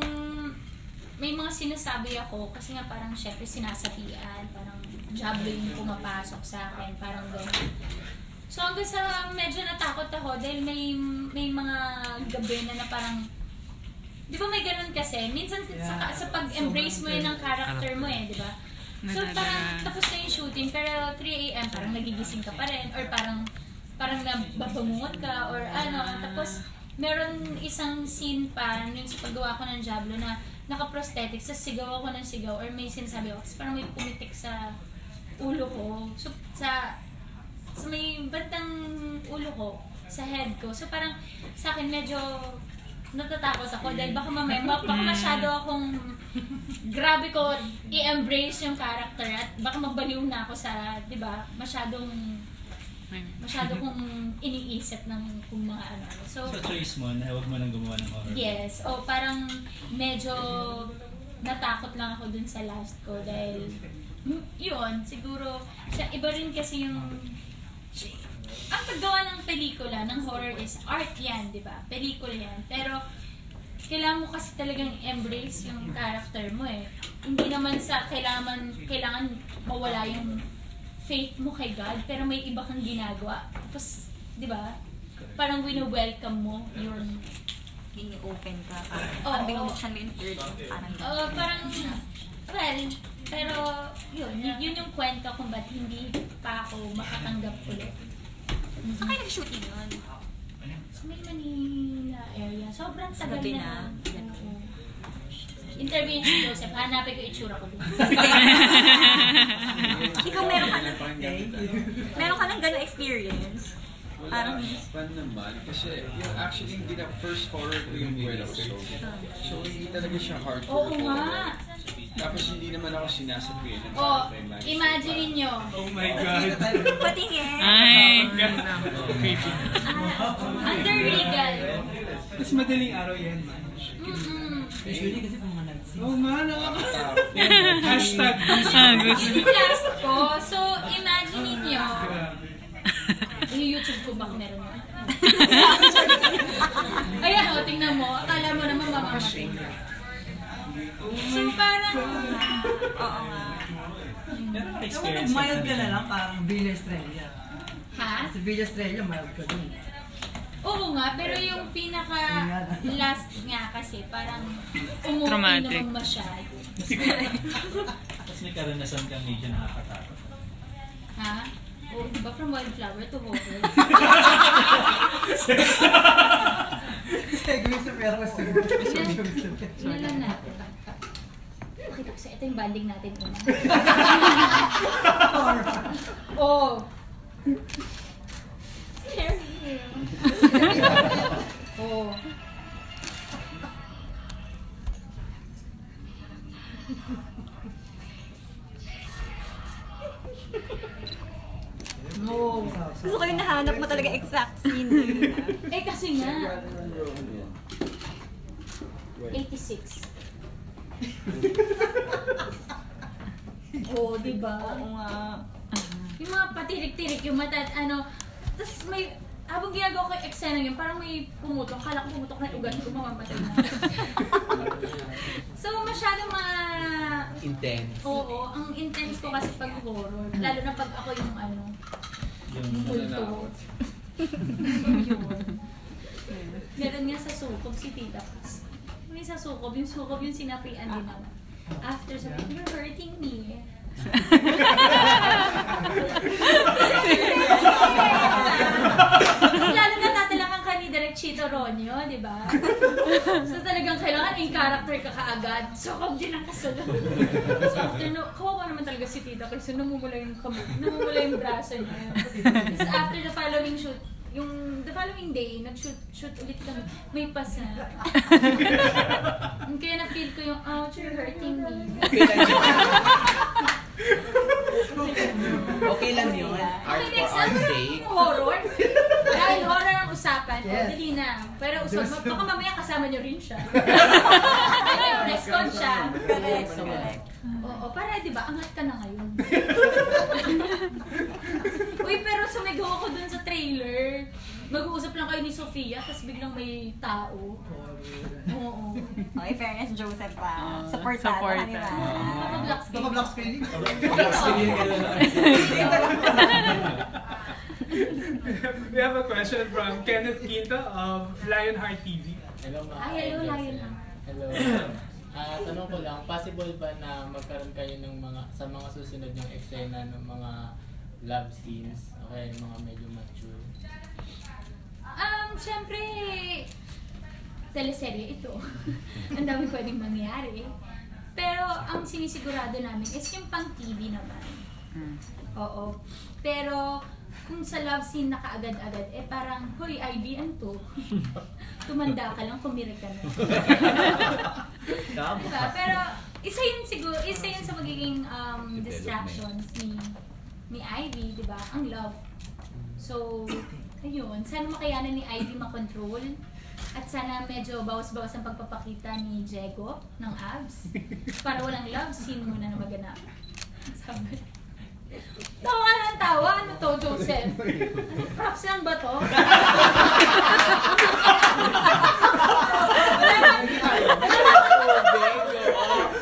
may mga sinasabi ako kasi nga parang syempre sinasabihan. Parang Diablo yung pumapasok sa akin. Parang gano'n. So, hanggang sa medyo natakot ako dahil may mga gabi na parang di ba may ganun kasi? Minsan sa pag-embrace mo yun ng character mo di ba? So parang tapos na yung shooting pero 3 AM parang nagigising ka pa rin or parang nababangungot ka or ano. Tapos meron isang scene pa yun sa paggawa ko ng Diablo na naka-prosthetics, sa sigaw ako ng sigaw or may sinasabi ako. Tapos parang may pumitik sa ulo ko. So sa may bandang ulo ko, sa head ko. So parang sa akin medyo natatakot ako dahil baka mamaya, baka masyado akong grabe ko i-embrace yung character at baka magbaliw na ako sa, di ba, masyado kong iniisip ng kung mga ano. So choice mo na huwag mo nang gumawa ng horror. Yes, o parang medyo natakot lang ako dun sa last ko dahil yun, siguro, iba rin kasi yung ang paggawa ng pelikula, ng horror is art yan, di ba? Pelikula yan. Pero, kailangan mo kasi talagang embrace yung character mo Hindi naman kailangan mawala yung faith mo kay God, pero may iba kang ginagawa. Tapos, di ba? Parang wino-welcome mo yung open ka. Parang binubuksan mo yung third. Parang, well, pero yun yung kwento kung ba't hindi pa ako makatanggap ulit. Saan kayo nag-shooting yun? Sa may Manila area. Sobrang tagal Gabi na. Interview si Joseph. Hanapin ko itsura ko doon. Ikaw meron ka ng gano'ng experience? Wala, fun naman. Kasi yung actually hindi na first horror ko yung Buena So hindi talaga siya hardcore. Oo nga. Tapos hindi naman ako sinasabihin. Oh, imagine niyo. Oh my God. Patingin. Ay. Under Regal. Mas madaling araw yan, man. Usually kasi pang mga nagsin. Oh man, nakakatakot. Hashtag Last ko. So, imagine niyo. Yung YouTube ko bak meron yun. Ayan o, tingnan mo. Akala mo naman mamamatay. So, parang... Oo nga. Kung nag-mild ka na lang, parang Villa Estrella. Ha? Sa Villa Estrella, mild ka dun. Oo nga, pero yung pinaka last nga kasi parang umuwi Traumatic. naman masyado. Tapos may karanasan kang medyo nakakatakot. Ha? O, diba from wildflower to horror? Segway sa pero Yan lang natin. Okay, kasi ito yung banding natin. Oh! Scary. Oh. No. Gusto ko yung nahanap mo talaga exact scene. Eh kasi nga, 86. Oh, diba? Oo nga. Yung mga patirik-tirik, yung mata at ano, tapos may, habang ginagawa ko yung eksena yun, parang may pumutok, kala ko pumutok na yung ugat ko, mamamatay na. So, masyado intense. Oo, ang intense ko kasi pag horror, lalo na pag ako yung ano, yung multo. Yun. Meron nga sa sukob si Tita Paz. May sa sukob yung sinapian din ako. After sabi, you're hurting me. Tapos lalo natatalakan ka ni Direk Chito Ronyo, di ba? So talagang kailangan in character ka kaagad. Sukob din ang kasunod. So after, kawawa naman talaga si Tita kasi namumula yung kamay, namumula yung braso niya. Tapos after the following shoot, the following day, nag-shoot ulit kami. May pasa. Kaya na-feel ko yung, ouch, you're hurting me. Okay lang yun. Art Okay, for art's sake. Horror? Dahil horror ang usapan. Yes. Dali na. Pero baka mamaya kasama nyo rin siya. Ay, respond siya. Correct. Oo, para diba, angat ka na ngayon. Uy, pero sumigaw ako dun sa trailer. Mag-uusap lang kayo ni Sofia, tapos biglang may tao. Oo. Okay, fairness, Joseph pa. Supportado ka nila. Papa-black screen. Papa-black screen. Black screen ka na. We have a question from Kenneth Quinto of Lionheart TV. Hello, mga Ay, hello, Lion. Hello. Tanong ko lang, possible ba na magkaroon kayo ng sa mga susunod ng eksena ng mga love scenes? Okay, mga medyo mature. Siyempre, teleserye ito. Ang dami pwedeng mangyari. Pero ang sinisigurado namin is yung pang TV naman. Oo. Pero kung sa love scene na kaagad-agad, parang, hoy, Ivy, ano to? Tumanda ka lang, kumirik ka na. Diba? Pero isa yun siguro, isa yun sa magiging distractions ni Ivy, diba? Ang love. So, ayun, sana makayanan ni Ivy makontrol at sana medyo bawas-bawas ang pagpapakita ni Diego ng abs para walang love scene muna na maganap. Sabi. Tawa ka ng tawa. Ano to, Joseph? Ano, props lang ba to?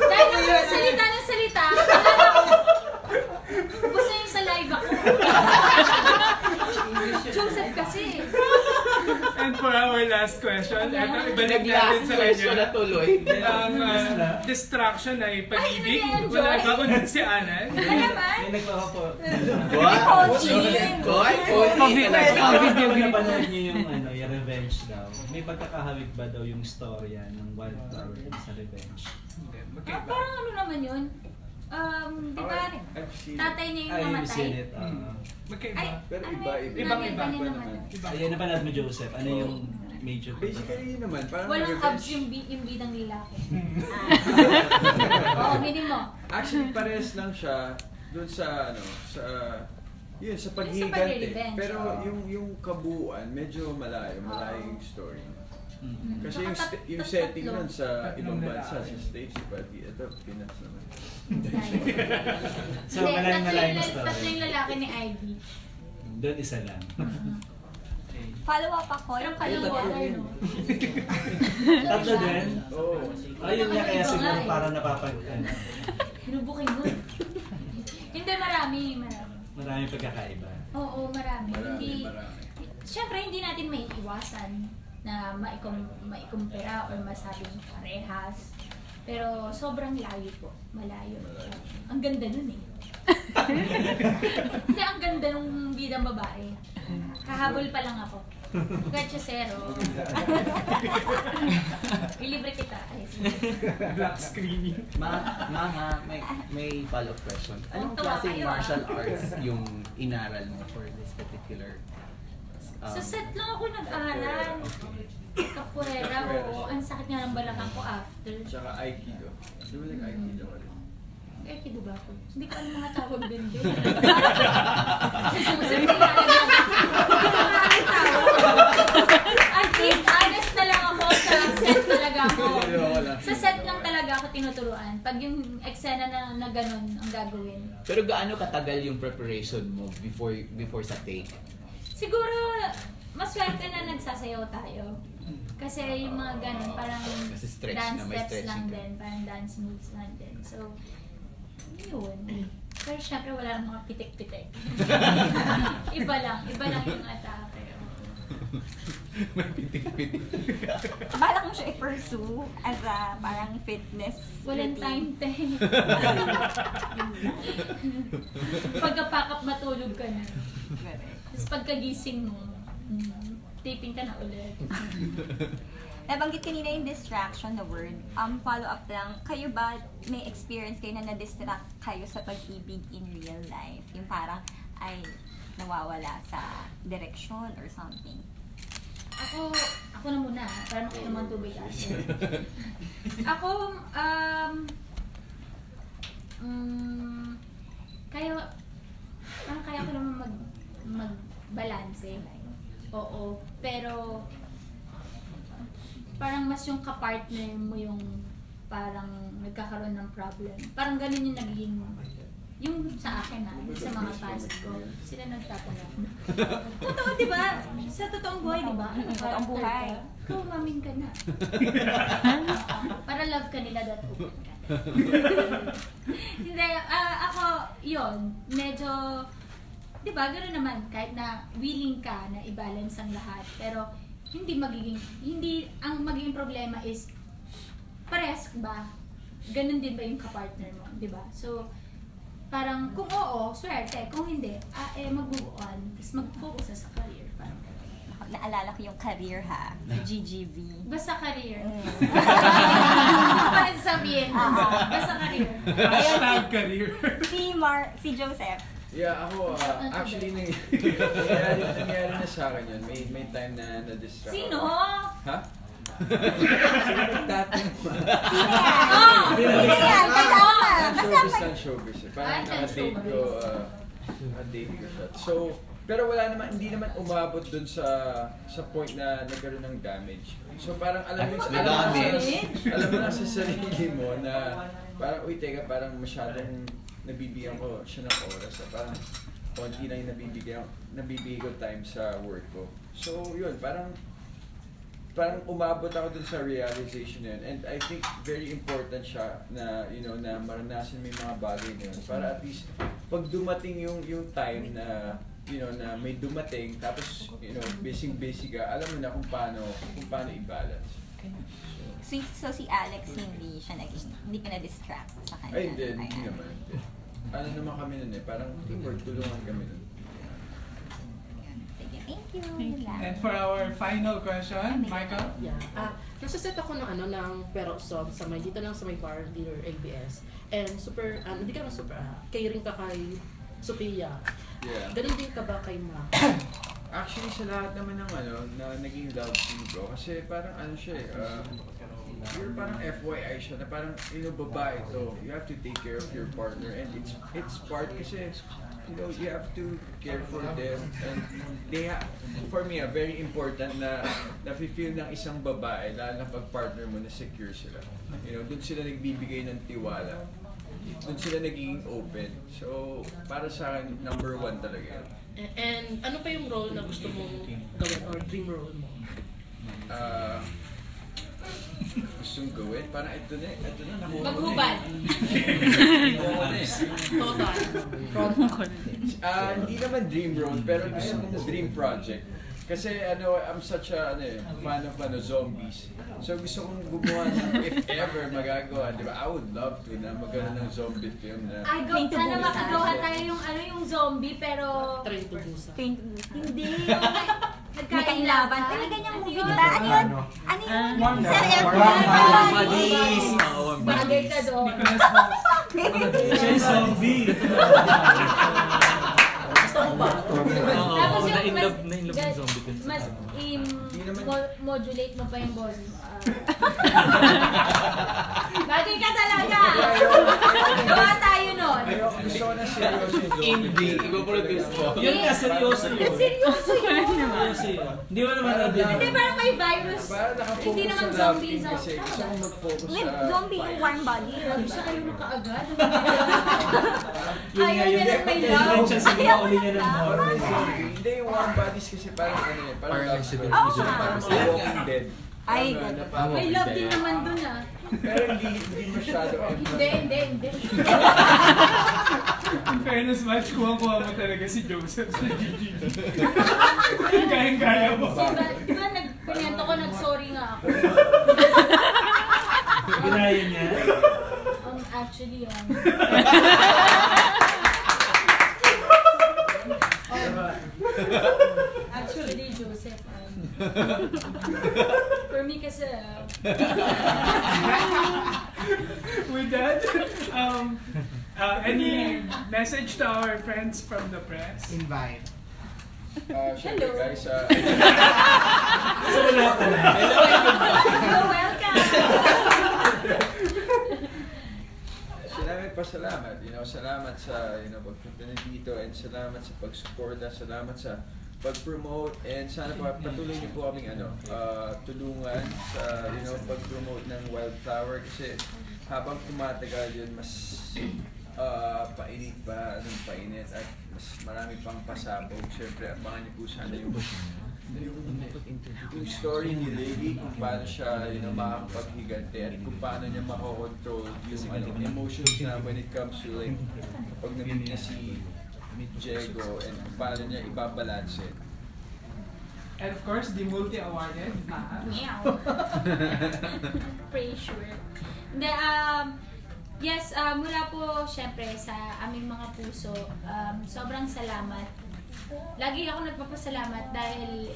Dahil naman salita ng salita, ubos na yung sa live ako. Joseph kasi. And for our last question, ito, ibalik natin Last sa question na kanya. tuloy. Ang distraction ay pag-ibig. Wala ba kung si Alan? May nagpapapa. Wow! Koy, Kung napanood niyo yung yung Revenge daw, may pagkakahawig ba daw yung storya ng Wildflower sa Revenge? Parang ano naman yun? Di ba, tatay niya yung namatay? You've seen it. Magkaiba. Ay, Pero ano iba, yun? iba Nanay naman. naman. Ayan, napanood mo, Joseph. Ano yung major? Basically yun naman, parang Walang revenge. abs yung bidang lalaki. Oo, mo. Actually, pares lang siya dun sa, yun, sa paghihiganti. pag-revenge. Pero yung kabuuan, medyo malayo yung story. Kasi yung setting nun sa ibang bansa, sa States, pati ito, Pinas naman. So, malayong story. Tatlo yung lalaki ni Ivy. Doon isa lang. Follow up ako. Yung kalimutan, no? Tatlo din? Oo. Ayun nga kaya siguro para Binubuking mo. Hindi, marami. Marami pagkakaiba. Oo, marami. Marami. Siyempre, hindi natin may iwasan na maikumpira or masabing parehas. Pero sobrang layo po. Malayo. Ang ganda nun eh. Hindi, ang ganda nung bidang babae. Kahabol pa lang ako. Gachasero. Ilibre kita. Black screening. Mama, may follow-up question. Anong klaseng martial arts yung inaral mo for this particular Sa set lang ako nag-aral. Capoeira, oo. Ang sakit nga ng balakang ko after. Tsaka Aikido. Di ba Aikido ka rin? Aikido ba ako? Hindi ko alam mga tawag din. Honest na lang ako sa set talaga ako. Sa set lang talaga ako tinuturuan. Pag yung eksena na ganun ang gagawin. Pero gaano katagal yung preparation mo before sa take? Siguro, maswerte na nagsasayaw tayo. Kasi yung mga ganun, parang Kasi stretch dance na, may steps lang stretching ka. din. Parang dance moves lang din. So, yun. Pero syempre wala nang mga pitik-pitik. Iba lang yung atake. May pitik-pitik. Balak mo siya i-pursue as a parang fitness Walang time routine. time. Pagka-pack up, matulog ka na. Tapos pagkagising mo, taping ka na ulit. Nabanggit kanina yung distraction na word. Follow up lang, kayo ba may experience kayo na na-distract kayo sa pag-ibig in real life? Yung parang ay nawawala sa direksyon or something? Ako na muna, para makita mo ang tubig kasi. Ako, kaya ko naman mag-balance. Oo, pero parang mas yung kapartner mo yung parang nagkakaroon ng problem. Parang ganun yung naging, yung sa akin sa mga past ko, sila nagtatanong. Totoo, di ba? Sa totoong buhay, di ba? Totoong buhay. Ikaw, mamin ka na. Para love ka nila, that open ka. Hindi, ako, yun, medyo, di ba, gano'n naman, kahit na willing ka na i-balance ang lahat, pero ang magiging problema is, parehas ba? Ganun din ba yung kapartner mo, di ba? So, parang kung oo, swerte. Kung hindi, mag-move on. Tapos mag-focus na sa career. Parang naalala ko yung career ha, sa GGV. Basta career. Ano pa rin sabihin? Basta career. Hashtag career. Si Joseph. Yeah, ako, actually, nangyari na sa akin yun. May time na na-distract. Sino? Ha? Dati naman. Showbiz lang showbiz. Parang nakadate ko, nakadate ko siya. So, pero hindi naman umabot dun sa point na nagkaroon ng damage. So parang alam mo na sa sarili mo na parang, uy, teka, parang masyadong nabibigyan ko siya ng oras. Parang konti lang yung nabibigay ko time sa work ko. So yun, parang umabot ako dun sa realization na yun. And I think very important siya na, na maranasan mo yung mga bagay na yun. Para at least, pag dumating yung time na, na may dumating, tapos, busy ka, alam mo na kung paano i-balance. So si Alex, hindi ka na-distract sa kanya? Ay, hindi naman. Ano naman kami nun parang teamwork, tulungan kami nun. Thank you. And for our final question, Michael? Yeah. Nasa set ako ng pero song dito lang sa may bar, dealer LBS. And hindi ka na super, caring ka kay Sophia. Yeah. Ganun din ka ba kay Ma? Actually, sa lahat naman ng na naging love team ko, kasi parang siya you're parang FYI siya, na parang, babae to, you have to take care of your partner, and it's part kasi, you have to care for them, and for me, very important na nafe-feel ng isang babae, lalo na pag partner mo na secure sila. Doon sila nagbibigay ng tiwala. Doon sila nagiging open. So, para sa akin, number 1 talaga yan. And ano pa yung role na gusto mong gawin or dream role mo? Gustong gawin? Parang ito na nakuha. Maghubad. Hindi naman dream role, pero gusto kong dream project. Kasi I'm such a fan of zombies. So gusto kong gumawa ng, if ever magagawa, di ba? I would love to na magkaroon ng zombie film na. Sana makagawa tayo yung zombie, pero Train to Busan. Hindi. Nagkailaban. Talaga niyang movie, diba? Ano yun? Sir Buddies! Bagay ka doon. Siya yung zombie! Tapos yung mas modulate mo pa yung boss. Bagay ka talaga! Gawa tayo nun. Gusto ko na seryoso yung zombie. Hindi, ipoproduce mo. Yun nga, seryoso yun. Seryoso yun. Hindi mo naman Hindi, parang may virus. Hindi naman zombie. Kasi gusto kong mag-focus With zombie yung warm body. Grabe siya kayo na kaagad. Ayaw niya lang may love. Siya sa mga uli niya ng horror. Hindi, yung warm bodies kasi parang parang love story. Oo. Parang sa Walking Dead. Ay, May love din naman dun ah. Pero hindi masyado. Hindi. In fairness, Match, kuha-kuha mo talaga si Joseph sa GG. Kayang-kaya mo. Di ba nagpinento ko, nag-sorry nga ako. Ginaya niya? Actually, Actually, Joseph, for me kasi, With that, any message to our friends from the press? Invite. Syempre guys, hello, welcome! Salamat, salamat sa pagpunta dito, and salamat sa pagsuporta, salamat sa pag-promote, and sana patuloy niyo po kaming tulungan sa pag-promote ng Wildflower, kasi habang tumatagal yun, mas painit at mas marami pang pasabog. Siyempre, abangan niyo po sana yung story ni Lady, kung paano siya makakapaghiganti at kung paano niya makokontrol yung emotions na when it comes to kapag nabit niya si Diego, and kung paano niya ibabalanse. And of course, the multi-awarded Meow. Pretty sure. Hindi, yes, mula po syempre sa aming mga puso, sobrang salamat. Lagi ako nagpapasalamat dahil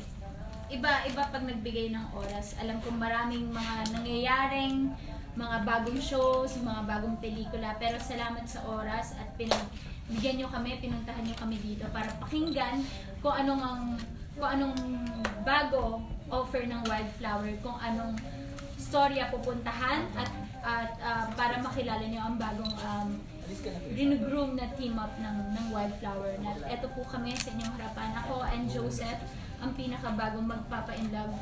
iba pag nagbigay ng oras. Alam ko maraming mga nangyayaring, mga bagong shows, mga bagong pelikula, pero salamat sa oras at bigyan nyo kami, pinuntahan nyo kami dito para pakinggan kung anong bago offer ng Wildflower, kung anong storya pupuntahan at para makilala nyo ang bagong ginu-groom na team up ng Wildflower. Na eto po kami sa inyong harapan. Ako and Joseph, ang pinakabagong magpapa-inlove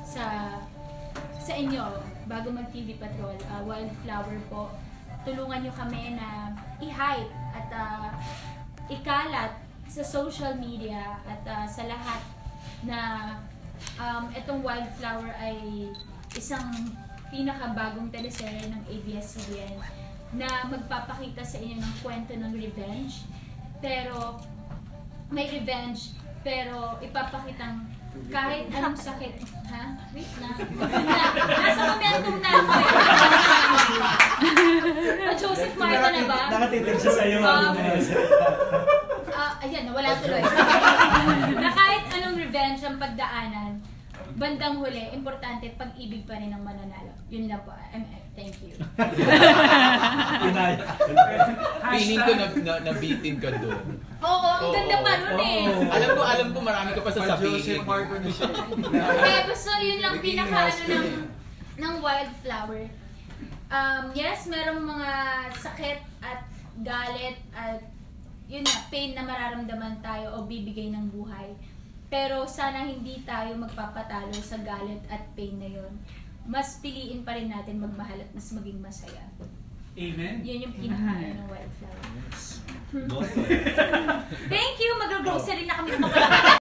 sa inyo bago mag-TV Patrol. Wildflower po. Tulungan nyo kami na i-hype at ikalat sa social media at sa lahat na itong Wildflower ay isang pinakabagong teleserye ng ABS-CBN na magpapakita sa inyo ng kwento ng revenge. Pero may revenge, pero ipapakitang kahit anong sakit. Ha? Wait na. Nasa momentum na ako eh. Joseph Marta na ba? Nakatitig siya sa'yo. Ayan, nawala tuloy. Na kahit anong revenge ang pagdaanan, bandang huli, importante, pag-ibig pa rin ang mananalo. Yun lang po. Thank you. Feeling ko nabitin ka doon. Oo, ang ganda pa nun eh. Alam ko marami ka pa sasabihin. So yun lang pinaka ng Wildflower. Yes, merong mga sakit at galit at yun na, pain na mararamdaman tayo o bibigay ng buhay. Pero sana hindi tayo magpapatalo sa galit at pain na yun. Mas piliin pa rin natin magmahal at mas maging masaya. Amen. Yun yung pinaka ng Wildflower. Thank you! Mag-grocery na kami.